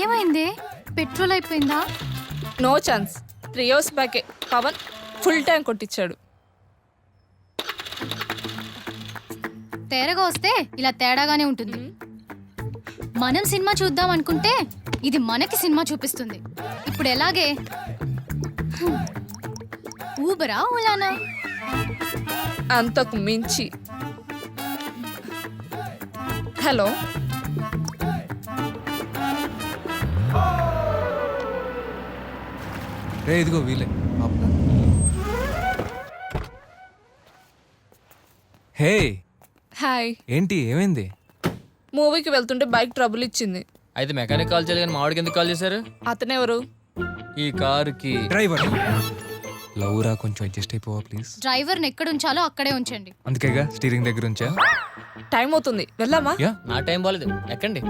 ఏమైంది? పెట్రోల్ అయిపోయిందా? No chance. 3 years బ్యాకే పవన్ ఫుల్ ట్యాంక్ కొట్టించాడు. తేరగా వస్తే ఇలా తేడాగానే ఉంటుంది. మనం సినిమా చూద్దాం అనుకుంటే ఇది మనకి సినిమా చూపిస్తుంది. ఇప్పుడు ఎలాగే? ఊబరా ఓలానా? అంతకు మించి. హలో, రే ఇదిగో వీలే. హే, హాయ్. ఏంటి ఏమైంది? మూవీకి వెళ్తుంటే బైక్ ట్రబుల్ ఇచ్చింది. అయితే మెకానిక్ కాల్ చేయాలి కానీ మావాడికి ఎందుకు కాల్ చేశారు? అతనెవరు? ఈ కారుకి డ్రైవర్. లవ్రా కొంచెం అడ్జస్ట్ అయిపోవా ప్లీజ్. డ్రైవర్ని ఎక్కడ ఉంచాలో అక్కడే ఉంచండి. అందుకేగా స్టీరింగ్ దగ్గర ఉంచా. టైం అవుతుంది, వెళ్దామా? యా, నా టైం బాలేదు, ఎక్కండి.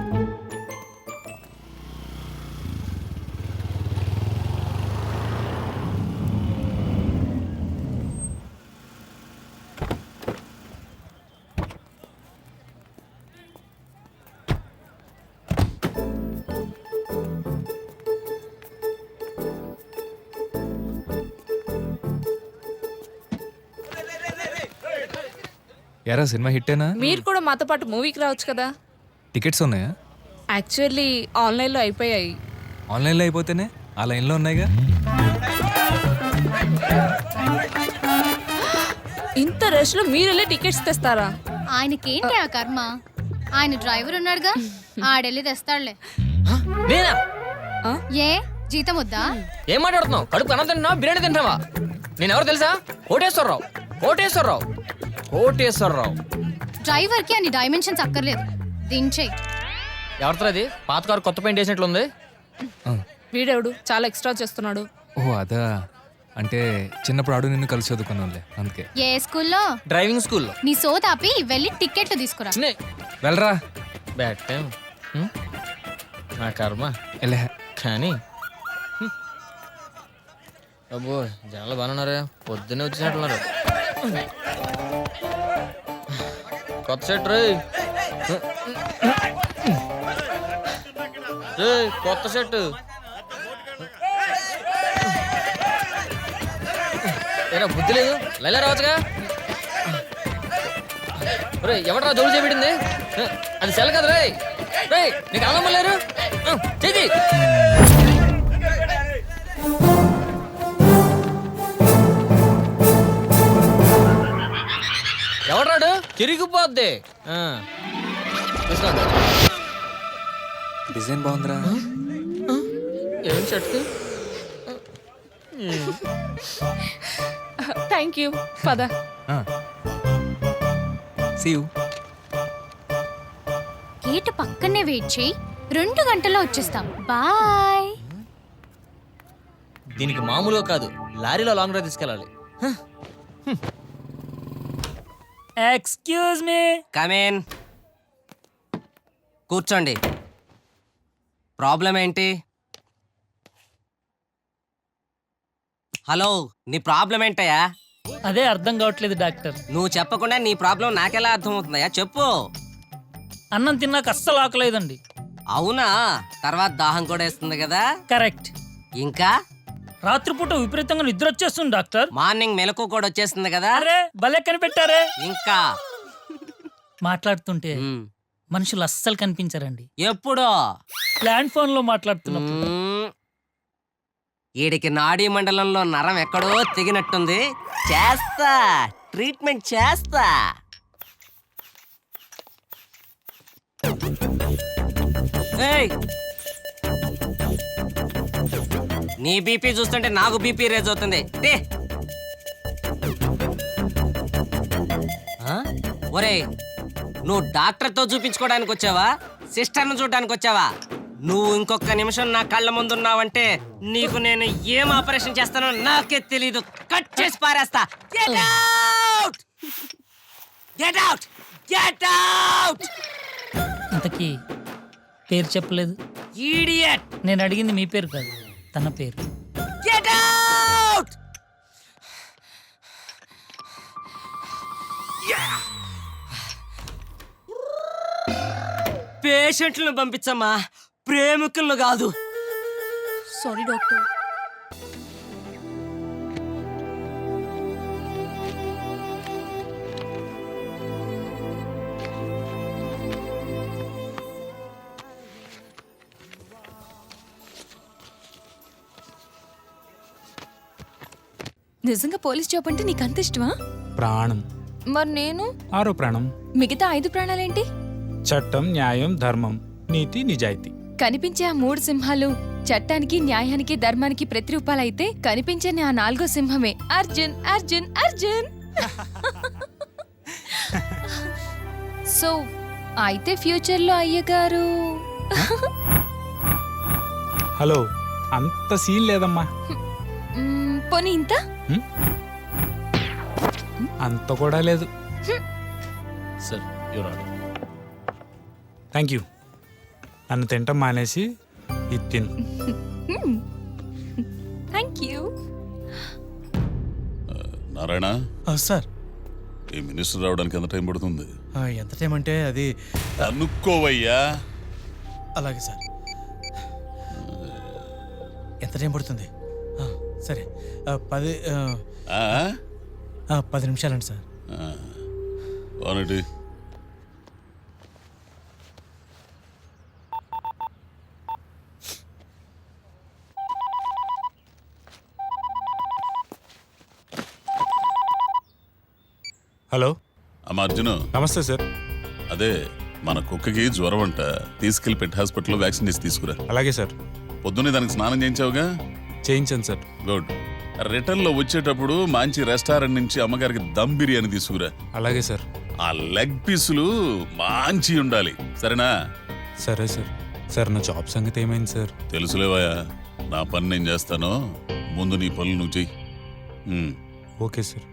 యారా సినిమా హిట్టేనా? మీరు కూడా మాతో పాటు మూవీకి రావచ్చు కదా. టికెట్స్ ఉన్నాయా? యాక్చువల్లీ ఆన్లైన్లో అయిపోయాయి. ఆన్లైన్లో అయిపోతేనే ఆ లైన్లో ఉన్నాయిగా. ఇంత రష్లో మీరు వెళ్ళి టికెట్స్ తెస్తారా? ఆయనకేంటి ఆ కర్మ? ఆయన డ్రైవర్ ఉన్నాడుగా, ఆడెళ్ళి తెస్తాడులే. నేనా? ఏ జీతం వద్దా? ఏం మాట్లాడుతున్నావు? కడుపు అన్నం తింటున్నావా, బిర్యానీ తింటున్నావా? నేను ఎవరు తెలుసా? కోటేశ్వరరావు. కోటేశ్వరరావు. కోటేశ్వరరావు. డ్రైవర్ కి అన్ని డైమెన్షన్స్ అక్కర్లేదు, దించేయి. ఎవరితో అది? పాత కారు కొత్త పెయింట్ వేసినట్లుంది. వీడెవడు చాలా ఎక్స్ట్రా చేస్తున్నాడు? ఓ అదా, అంటే చిన్నప్పుడు ఆడు నిన్ను కలిసి చదువుకున్నాంలే అందుకే. ఏ స్కూల్లో? డ్రైవింగ్ స్కూల్లో. నీ సోదాపి వెళ్ళి టికెట్లు తీసుకురా. వెళ్ళరా. Bad time. నా కర్మ. వెళ్ళే. కానీ అబ్బో జనాలు బాగున్నారా? పొద్దున్నే వచ్చినట్టున్నారు. కొత్త సెట్ రే, కొత్త సెట్. ఏరా బుద్ధి లేదు, లైలా రావచ్చుగా. రే ఎవడరా జోలు చేపెట్టింది? అది సెల్ కదా రే. రే నీకు అన్నం లేరు చెయ్యి. ఎవడ్రాడు? తిరిగిపోద్ది. తీసుకోండి. డిజైన్ బాగుందిరా. ఏం షర్ట్? Thank you. పద. See you. గేట్ పక్కనే వెయిట్ చేయి, 2 గంటల్లో వచ్చేస్తాం. బాయ్. దీనికి మామూలుగా కాదు, లారీలో లాంగ్ డ్రైవ్ తీసుకెళ్ళాలి. Excuse me. Come in. కూర్చోండి. ప్రాబ్లం ఏంటి? హలో, నీ ప్రాబ్లం ఏంటయ్యా? అదే అర్థం కావట్లేదు డాక్టర్. నువ్వు చెప్పకుండా నీ ప్రాబ్లం నాకెలా అర్థమవుతుందయ్యా? చెప్పు. అన్నం తిన్నాక అస్సలు ఆకలేదండి. అవునా? తర్వాత దాహం కూడా వేస్తుంది కదా. కరెక్ట్. ఇంకా రాత్రిపూట విపరీతంగా నిద్ర వచ్చేస్తుంది డాక్టర్. మార్నింగ్ మెలకు కూడా వచ్చేస్తుంది కదా. అరే భలే కనిపెట్టారే. ఇంకా మాట్లాడుతుంటే మనుషులు అస్సలు కనిపించారండి. ఎప్పుడో ల్యాండ్ ఫోన్ లో మాట్లాడుతున్నప్పుడు. ఈడికి నాడీ మండలంలో నరం ఎక్కడో తెగినట్టుంది. చేస్తా, ట్రీట్మెంట్ చేస్తా. ఏయ్, నీ బీపీ చూస్తుంటే నాకు బీపీ రేజ్ అవుతుంది. ఒరే, నువ్వు డాక్టర్తో చూపించుకోవడానికి వచ్చావా, సిస్టర్ను చూడడానికి వచ్చావా? నువ్వు ఇంకొక నిమిషం నా కళ్ళ ముందున్నావంటే నీకు నేను ఏం ఆపరేషన్ చేస్తానో నాకే తెలీదు. కట్ చేసి పారేస్తా. Get out! Get out! Get out! ఇంతకీ పేరు చెప్పలేదు. ఈడియట్! నేను అడిగింది మీ పేరు కాదు, తన పేరు. Get out! పేషెంట్లను పంపించమ్మా, ప్రేమికులను కాదు. Sorry doctor. నిజంగా పోలీస్ జాబ్ అంటే నీకు అంత ఇష్టమా? ప్రాణం. మరి నేను? ఆరో ప్రాణం. మిగతా 5 ప్రాణాలేంటి? చట్టం, న్యాయం, ధర్మం, నీతి, నిజాయితీ. కనిపించే ఆ 3 సింహాలు చట్టానికి, న్యాయానికి, ధర్మానికి ప్రతిరూపాలైతే కనిపించే ఆ 4వ సింహమే అర్జున్. అర్జున్ అర్జున్. సో అయితే ఫ్యూచర్ లో అయ్యగారు హలో, అంత సీన్ లేదమ్మా. పోనీ ఇంత? అంత కూడా లేదు. Sir your order. Thank you. నన్ను తింటాం మానేసి ఇది తిను. Thank you. నారాయణ, సార్ ఈ మినిస్టర్ రావడానికి ఎంత టైం పడుతుంది? ఎంత టైం అంటే అది అనుకోవయ్యా. అలాగే సార్. ఎంత టైం పడుతుంది? సరే 10 నిమిషాలండి సార్. వానటి హలో. అమ్మ అర్జును, నమస్తే సార్. అదే మన కుక్కకి జ్వరం అంట, తీసుకెళ్లి పెట్ హాస్పిటల్లో వ్యాక్సిన్ వేసి తీసుకురా. అలాగే సార్. పొద్దున్నే దానికి స్నానం చేయించావుగా? చేయించాను సార్. గుడ్. రిటర్న్ లో వచ్చేటప్పుడు మంచి రెస్టారెంట్ నుంచి అమ్మగారికి దమ్ బిర్యానీ తీసుకురా. అలాగే సార్. ఆ లెగ్ పీసులు మంచి ఉండాలి, సరేనా? సరే సార్. సార్ నా జాబ్ సంగతి ఏమైంది సార్? తెలుసులేవయ్యా, నా పని నేను చేస్తాను, ముందు నీ పనులు నువ్వు చెయ్యి. Okay sir.